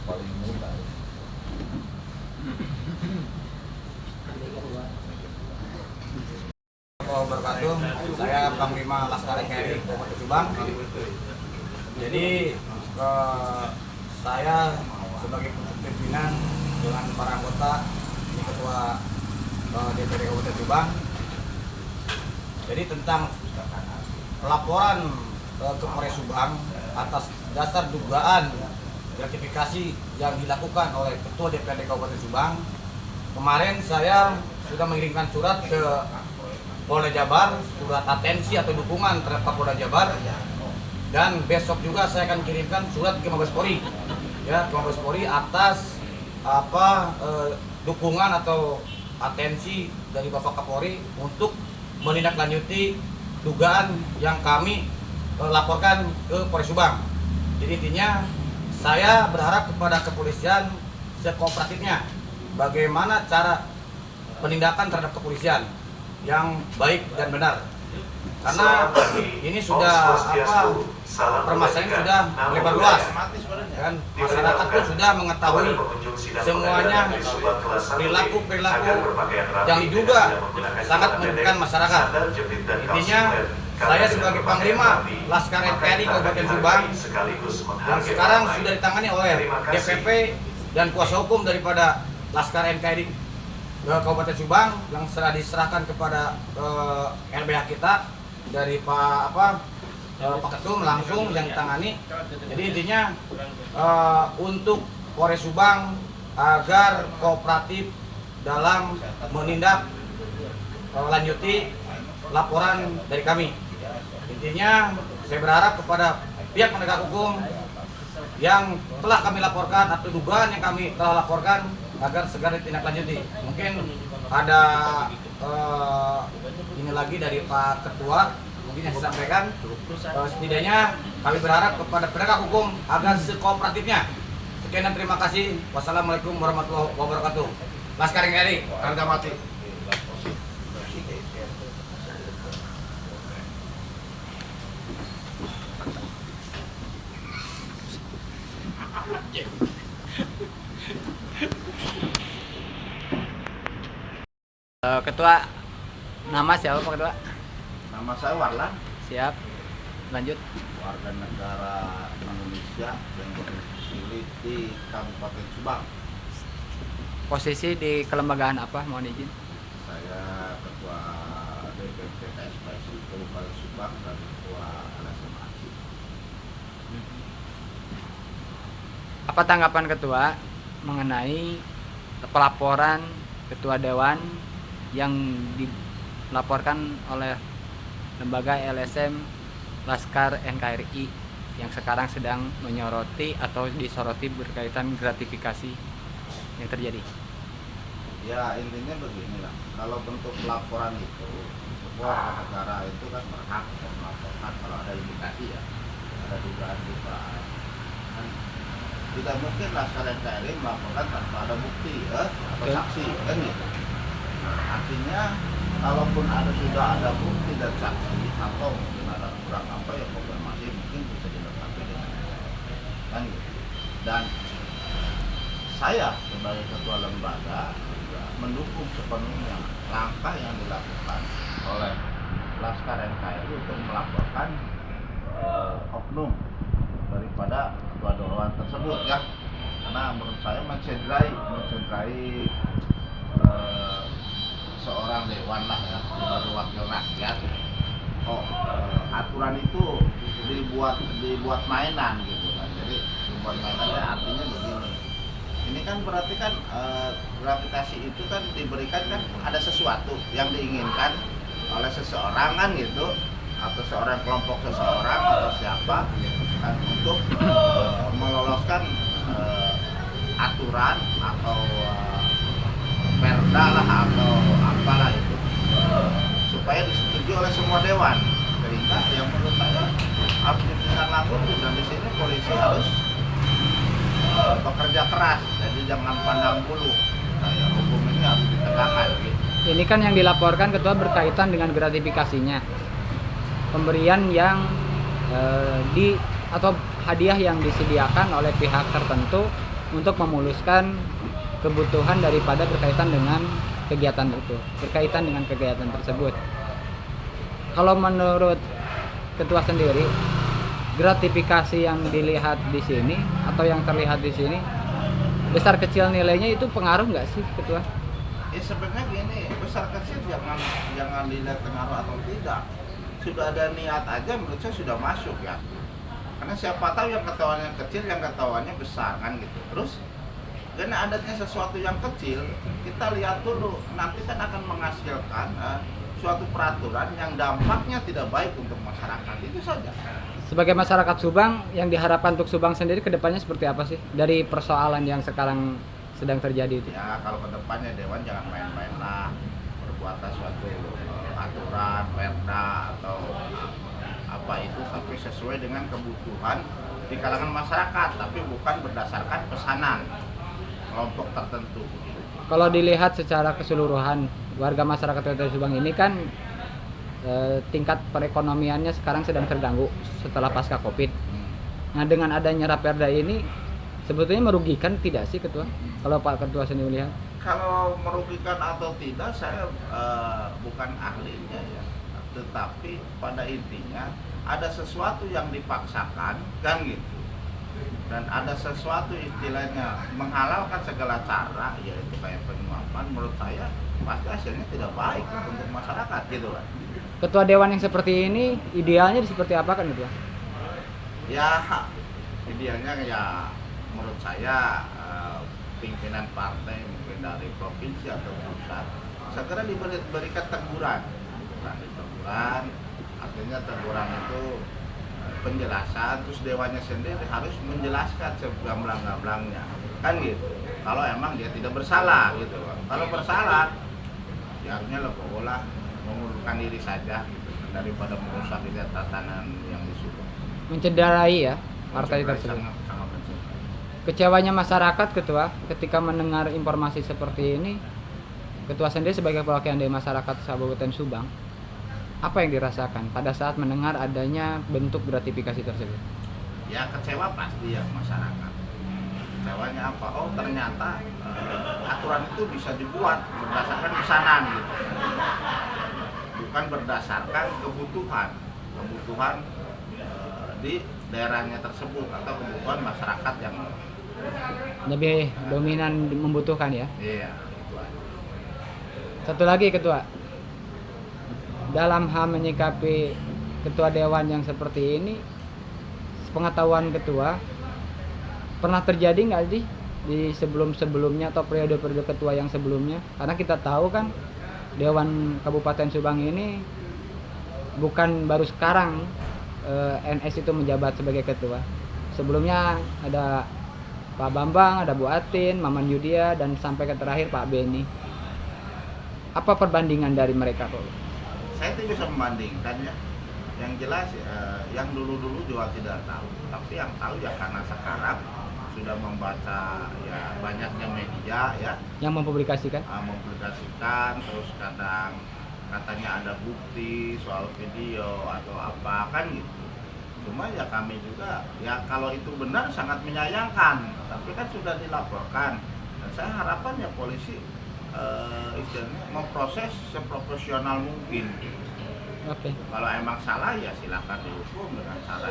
paling mudah. Wabarakatuh. Saya Panglima Laskar NKRI Kabupaten Subang. Jadi saya sebagai pimpinan dengan para anggota ini ketua DPD Kabupaten Subang. Jadi tentang laporan ke Polres Subang atas dasar dugaan gratifikasi yang dilakukan oleh Ketua DPRD Kabupaten Subang. Kemarin saya sudah mengirimkan surat ke Polda Jabar, surat atensi atau dukungan terhadap Polda Jabar, dan besok juga saya akan kirimkan surat ke Mabes Polri, ya, ke Mabes Polri atas dukungan atau atensi dari Bapak Kapolri untuk menindaklanjuti dugaan yang kami laporkan ke Polres Subang. Jadi intinya saya berharap kepada kepolisian sekooperatifnya bagaimana cara penindakan terhadap kepolisian yang baik dan benar, karena ini sudah permasalahan sudah melebar luas, kan masyarakat pun sudah mengetahui semuanya perilaku yang diduga sangat merugikan masyarakat. Intinya saya sebagai Panglima Laskar NKRI Kabupaten Subang yang sekarang sudah ditangani oleh DPP dan kuasa hukum daripada Laskar NKRI Kabupaten Subang yang sudah diserahkan kepada LBH kita dari Pak Ketum langsung yang ditangani. Jadi intinya untuk Polres Subang agar kooperatif dalam menindak lanjuti laporan dari kami. Intinya saya berharap kepada pihak penegak hukum yang telah kami laporkan atau dugaan yang kami telah laporkan agar segera ditindaklanjuti. Mungkin ada ini lagi dari Pak Ketua mungkin yang disampaikan. Setidaknya kami berharap kepada penegak hukum agar sekooperatifnya. Sekian dan terima kasih. Wassalamualaikum warahmatullahi wabarakatuh. Laskar NKRI, harga mati. Ketua, nama siapa Pak Ketua? Nama saya Warlan, Siap, lanjut. warga negara Indonesia yang berdomisili di Kabupaten Subang. Posisi di kelembagaan apa, mohon izin? Saya Ketua DPP KSPSI Kabupaten Subang dan Ketua LSM ACI. Apa tanggapan Ketua mengenai pelaporan Ketua Dewan yang dilaporkan oleh lembaga LSM Laskar NKRI yang sekarang sedang menyoroti atau disoroti berkaitan gratifikasi yang terjadi? Ya intinya beginilah, kalau bentuk laporan itu sebuah negara itu kan berhak melaporkan kalau ada indikasi ya, ada dugaan dugaan. Kan tidak mungkin Laskar NKRI melaporkan tanpa ada bukti ya, atau saksi kan gitu. Artinya kalaupun sudah ada bukti dan saksi atau mungkin ada kurang apa ya konfirmasi mungkin bisa dilengkapi dengan kan gitu. Dan saya sebagai ketua lembaga juga mendukung sepenuhnya langkah yang dilakukan oleh Laskar NKRI untuk melaporkan oknum daripada ketua dewan tersebut ya, karena menurut saya mencederai seorang dewan lah ya, sebagai wakil rakyat. Aturan itu dibuat mainan gitu kan. Jadi dibuat mainan ya, artinya begini. Ini kan berarti kan gravitasi itu kan diberikan kan ada sesuatu yang diinginkan oleh seseorang kan gitu, atau seorang kelompok seseorang atau siapa kan untuk meloloskan aturan atau perda lah atau apalah itu supaya disetujui oleh semua dewan, sehingga yang menurut saya harus ditindaklanjuti. Dan di sini polisi harus bekerja keras, jadi jangan pandang bulu. Saya hukum ini harus ditegakkan gitu. Ini kan yang dilaporkan Ketua berkaitan dengan gratifikasinya, pemberian yang atau hadiah yang disediakan oleh pihak tertentu untuk memuluskan kebutuhan daripada berkaitan dengan kegiatan tersebut. Kalau menurut ketua sendiri, gratifikasi yang dilihat di sini atau yang terlihat di sini, besar kecil nilainya itu pengaruh nggak sih ketua? Ya sebenarnya gini, besar kecil jangan dilihat pengaruh atau tidak. Sudah ada niat aja menurut saya sudah masuk ya. Karena siapa tahu yang ketahuannya kecil, yang ketahuannya besar kan gitu. Terus karena adanya sesuatu yang kecil, kita lihat dulu nanti kan akan menghasilkan suatu peraturan yang dampaknya tidak baik untuk masyarakat. Itu saja. Sebagai masyarakat Subang, yang diharapkan untuk Subang sendiri ke depannya seperti apa sih dari persoalan yang sekarang sedang terjadi itu? Ya kalau kedepannya Dewan jangan main-main lah berbuat suatu aturan, perda atau apa itu, tapi sesuai dengan kebutuhan di kalangan masyarakat, tapi bukan berdasarkan pesanan kelompok tertentu. Kalau dilihat secara keseluruhan, warga masyarakat Kota Subang ini kan tingkat perekonomiannya sekarang sedang terganggu setelah pasca Covid. Nah dengan adanya Raperda ini sebetulnya merugikan tidak sih ketua? Kalau Pak Ketua sendiri melihat? Kalau merugikan atau tidak saya bukan ahlinya ya, tetapi pada intinya ada sesuatu yang dipaksakan kan gitu, dan ada sesuatu istilahnya menghalalkan segala cara, yaitu kayak penyuapan. Menurut saya pasti hasilnya tidak baik untuk masyarakat gitu kan. Ketua Dewan yang seperti ini idealnya seperti apa kan ketua? Ya idealnya ya menurut saya pimpinan partai mungkin dari provinsi atau pusat segera diberikan teguran. Artinya teguran itu penjelasan, terus dewannya sendiri harus menjelaskan segamblang-gamblangnya kan gitu. Kalau emang dia tidak bersalah gitu. Kalau bersalah ya harusnya legowo mengundurkan diri saja gitu, daripada merusak tatanan yang disuruh. Mencederai ya partai tersebut. Sangat mencederai. Kecewanya masyarakat ketua ketika mendengar informasi seperti ini, ketua sendiri sebagai perwakilan dari masyarakat Kabupaten Subang, apa yang dirasakan pada saat mendengar adanya bentuk gratifikasi tersebut? Ya kecewa pasti ya masyarakat. Kecewanya apa? Oh ternyata aturan itu bisa dibuat berdasarkan pesanan gitu, bukan berdasarkan kebutuhan di daerahnya tersebut atau kebutuhan masyarakat yang lebih dominan membutuhkan ya. Iya, itu aja. Satu lagi ketua, dalam hal menyikapi ketua dewan yang seperti ini, pengetahuan ketua pernah terjadi nggak sih di sebelumnya atau periode-periode ketua yang sebelumnya? Karena kita tahu kan Dewan Kabupaten Subang ini bukan baru sekarang NS itu menjabat sebagai ketua. Sebelumnya ada Pak Bambang, ada Bu Atin, Maman Yudia, dan sampai ke terakhir Pak Beni. Apa perbandingan dari mereka Pak? Saya tidak bisa membandingkan ya. Yang jelas yang dulu-dulu juga tidak tahu. Tapi yang tahu ya karena sekarang sudah membaca ya banyaknya media ya. Yang mempublikasikan? Mempublikasikan, terus kadang katanya ada bukti soal video atau apa kan gitu. Cuma ya kami juga ya kalau itu benar sangat menyayangkan, tapi kan sudah dilaporkan dan saya harapan ya polisi istilahnya memproses seprofesional mungkin. Oke. Kalau emang salah ya silakan dihukum dengan cara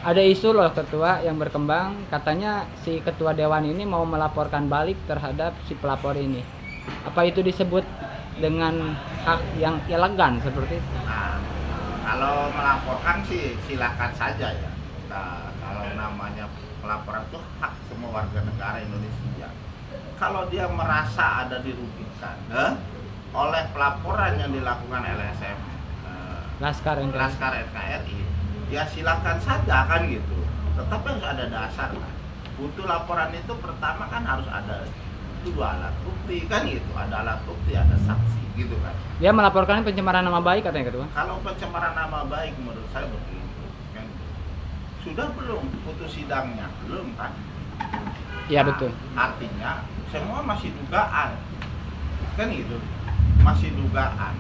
Ada isu loh ketua yang berkembang, katanya si ketua dewan ini mau melaporkan balik terhadap si pelapor ini. Apa itu disebut dengan hak yang elegan seperti itu? Nah, kalau melaporkan sih silakan saja ya. Nah, kalau namanya pelaporan itu hak semua warga negara Indonesia. Kalau dia merasa ada dirugikan oleh pelaporan yang dilakukan LSM Laskar NKRI, ya silakan saja kan gitu. Tetapi harus ada dasar kan. Butuh laporan itu pertama kan harus ada dua alat bukti kan gitu. Ada alat bukti, ada saksi gitu kan. Dia melaporkan pencemaran nama baik katanya ketua. Kalau pencemaran nama baik menurut saya begini kan. Sudah belum putus sidangnya? Belum kan? Iya betul. Artinya semua masih dugaan kan gitu, masih dugaan.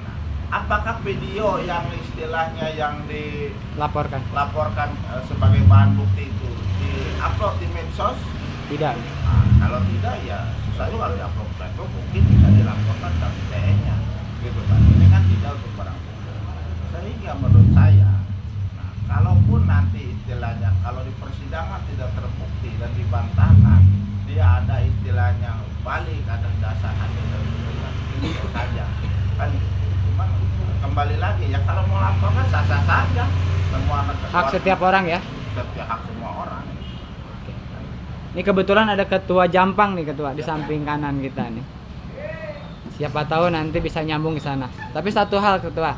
Apakah video yang istilahnya yang dilaporkan sebagai bahan bukti itu diupload di medsos Tidak. Nah, kalau tidak ya susah juga kalau diupload ke Facebook mungkin bisa dilaporkan ke ITE-nya gitu kan. Ini kan tidak untuk barang bukti. Sehingga menurut saya, nah, kalaupun nanti istilahnya kalau di persidangan tidak terbukti dan dibantahkan, dia ada istilahnya balik atas dasar hasil dari persidangan, itu saja kan gitu. Cuman kembali lagi ya kalau mau laporkan sah-sah saja, semua Hak setiap orang ya. setiap hak semua orang. Ini kebetulan ada ketua Jampang nih ketua di samping kanan kita nih. Siapa tahu nanti bisa nyambung ke sana. Tapi satu hal ketua,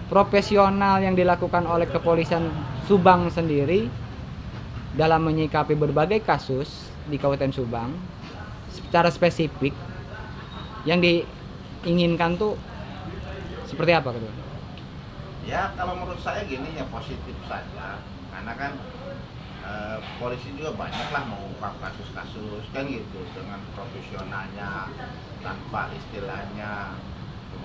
profesional yang dilakukan oleh kepolisian Subang sendiri dalam menyikapi berbagai kasus di Kabupaten Subang secara spesifik yang diinginkan tuh seperti apa ketua? Ya kalau menurut saya gini ya positif saja, karena kan polisi juga banyak lah mengungkap kasus-kasus kan gitu dengan profesionalnya tanpa istilahnya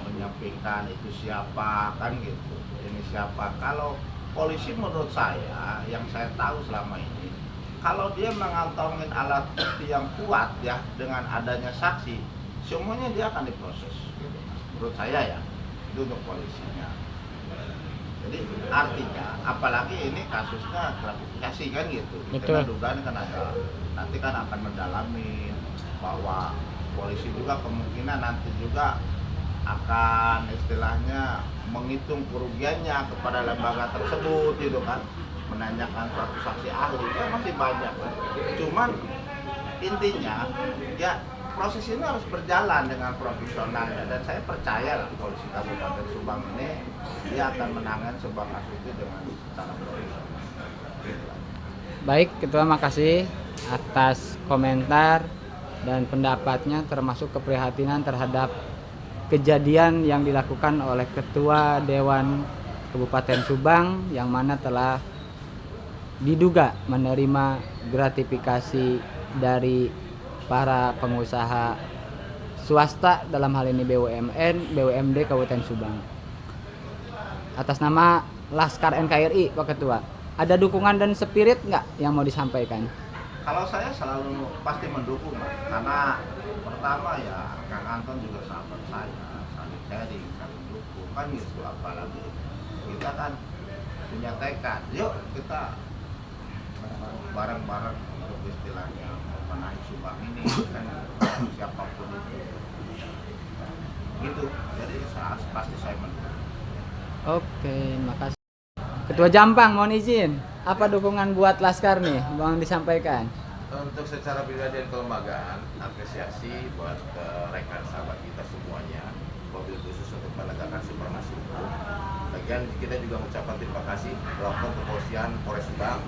menyampaikan itu siapa kan gitu, ini siapa. Kalau polisi menurut saya yang saya tahu selama ini, kalau dia mengantongin alat bukti yang kuat ya dengan adanya saksi, semuanya dia akan diproses gitu. Menurut saya ya itu untuk polisinya. Jadi artinya apalagi ini kasusnya klarifikasi kan gitu. Betul. Karena dugaan kan ada, nanti kan akan mendalami bahwa polisi juga kemungkinan nanti juga akan istilahnya menghitung kerugiannya kepada lembaga tersebut gitu kan, menanyakan suatu saksi ahli ya masih banyak kan. Cuman intinya ya proses ini harus berjalan dengan profesionalnya dan saya percaya lah polisi Kabupaten Subang ini dia akan menangani sebuah kasus itu dengan secara profesional. Baik, ketua makasih atas komentar dan pendapatnya termasuk keprihatinan terhadap kejadian yang dilakukan oleh Ketua Dewan Kabupaten Subang yang mana telah diduga menerima gratifikasi dari para pengusaha swasta dalam hal ini BUMN, BUMD Kabupaten Subang. Atas nama Laskar NKRI, Pak Ketua, ada dukungan dan spirit nggak yang mau disampaikan? Kalau saya selalu pasti mendukung Mas. Karena pertama ya Kang Anton juga sahabat saya, saling sharing, saling mendukung kan gitu. Apalagi kita kan punya tekad, yuk kita bareng-bareng untuk istilahnya menaik Subang ini kan siapapun itu gitu. Jadi pasti saya mendukung. Oke, makasih. Ketua Jampang, mohon izin. Apa dukungan buat Laskar nih, mohon disampaikan. Untuk secara pribadi dan kelembagaan, apresiasi buat rekan sahabat kita semuanya, mobil khusus untuk penegakan supremasi hukum. Lagian kita juga mengucapkan terima kasih kepada kepolisian Polres Subang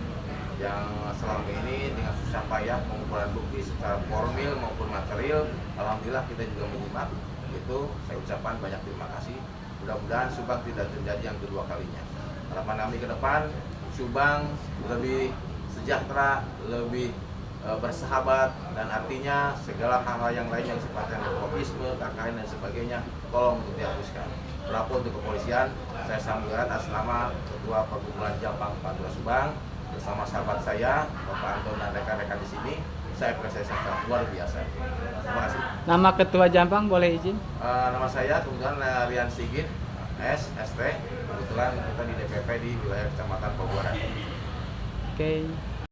yang selama ini dengan susah payah pengumpulan bukti secara formil maupun material. Alhamdulillah kita juga menyimak. Itu saya ucapkan banyak terima kasih. Mudah-mudahan Subang tidak terjadi yang kedua kalinya. Harapan kami ke depan Subang lebih sejahtera, lebih bersahabat, dan artinya segala hal-hal yang lain yang sifatnya nepotisme, KKN dan sebagainya tolong untuk dihapuskan. Berapa untuk kepolisian, saya sampaikan atas nama Ketua Perkumpulan Jampang Pantura Subang bersama sahabat saya Bapak Anton dan rekan-rekan di sini, saya apresiasi sangat luar biasa. Terima kasih. Nama Ketua Jampang boleh izin? Nama saya kebetulan Rian Sigit, ST. Kebetulan kita di DPP di wilayah Kecamatan Pogoran. Oke.